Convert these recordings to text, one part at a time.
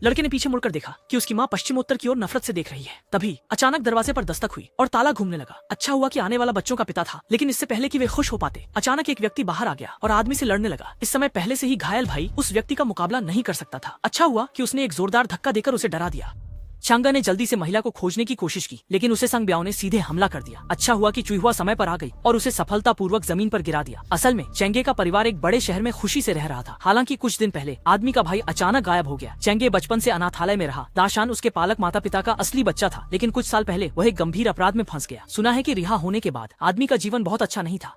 लड़के ने पीछे मुड़कर देखा कि उसकी माँ पश्चिमोत्तर की ओर नफरत से देख रही है। तभी अचानक दरवाजे पर दस्तक हुई और ताला घूमने लगा। अच्छा हुआ कि आने वाला बच्चों का पिता था, लेकिन इससे पहले कि वे खुश हो पाते अचानक एक व्यक्ति बाहर आ गया और आदमी से लड़ने लगा। इस समय पहले से ही घायल भाई उस व्यक्ति का मुकाबला नहीं कर सकता था। अच्छा हुआ कि उसने एक जोरदार धक्का देकर उसे डरा दिया। चांगा ने जल्दी से महिला को खोजने की कोशिश की, लेकिन उसे संग ब्याओ ने सीधे हमला कर दिया। अच्छा हुआ कि चुईहुआ समय पर आ गई और उसे सफलतापूर्वक जमीन पर गिरा दिया। असल में चेंगे का परिवार एक बड़े शहर में खुशी से रह रहा था। हालांकि कुछ दिन पहले आदमी का भाई अचानक गायब हो गया। चेंगे बचपन से अनाथालय में रहा। दाशान उसके पालक माता पिता का असली बच्चा था, लेकिन कुछ साल पहले वह एक गंभीर अपराध में फंस गया। सुना है कि रिहा होने के बाद आदमी का जीवन बहुत अच्छा नहीं था।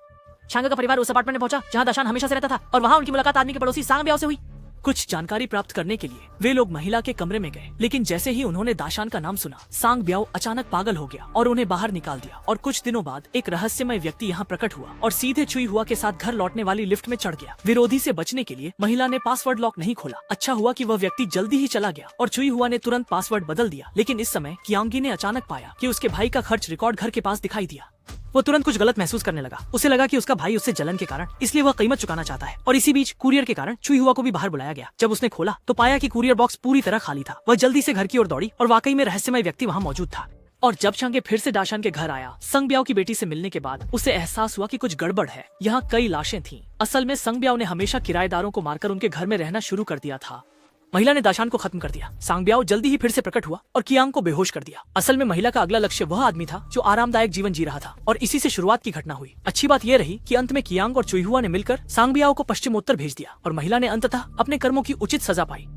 चांगा का परिवार उस अपार्टमेंट में पहुंचा जहां दाशान हमेशा से रहता था और वहां उनकी मुलाकात आदमी के पड़ोसी सांग ब्याओ से हुई। कुछ जानकारी प्राप्त करने के लिए वे लोग महिला के कमरे में गए, लेकिन जैसे ही उन्होंने दाशान का नाम सुना, सांग ब्याओ अचानक पागल हो गया और उन्हें बाहर निकाल दिया। और कुछ दिनों बाद एक रहस्यमय व्यक्ति यहाँ प्रकट हुआ और सीधे चुईहुआ के साथ घर लौटने वाली लिफ्ट में चढ़ गया। विरोधी से बचने के लिए महिला ने पासवर्ड लॉक नहीं खोला। अच्छा हुआ कि वह व्यक्ति जल्दी ही चला गया और चुईहुआ ने तुरंत पासवर्ड बदल दिया। लेकिन इस समय कियांगी ने अचानक पाया कि उसके भाई का खर्च रिकॉर्ड घर के पास दिखाई दिया। वो तुरंत कुछ गलत महसूस करने लगा। उसे लगा कि उसका भाई उससे जलन के कारण इसलिए वह कीमत चुकाना चाहता है। और इसी बीच कुरियर के कारण चुईहुआ को भी बाहर बुलाया गया। जब उसने खोला तो पाया कि कुरियर बॉक्स पूरी तरह खाली था। वह जल्दी से घर की ओर दौड़ी और वाकई में रहस्यमय व्यक्ति वहाँ मौजूद था। और जब चांगे फिर से दाशान के घर आया, संग ब्याओ की बेटी से मिलने के बाद उसे एहसास हुआ कि कुछ गड़बड़ है। यहाँ कई लाशें थीं। असल में संग ब्याओ ने हमेशा किराएदारों को मारकर उनके घर में रहना शुरू कर दिया था। महिला ने दाशान को खत्म कर दिया। सांग ब्याओ जल्दी ही फिर से प्रकट हुआ और कियांग को बेहोश कर दिया। असल में महिला का अगला लक्ष्य वह आदमी था जो आरामदायक जीवन जी रहा था और इसी से शुरुआत की घटना हुई। अच्छी बात यह रही कि अंत में कियांग और चुईहुआ ने मिलकर सांग ब्याओ को पश्चिमोत्तर भेज दिया और महिला ने अंततः अपने कर्मों की उचित सजा पाई।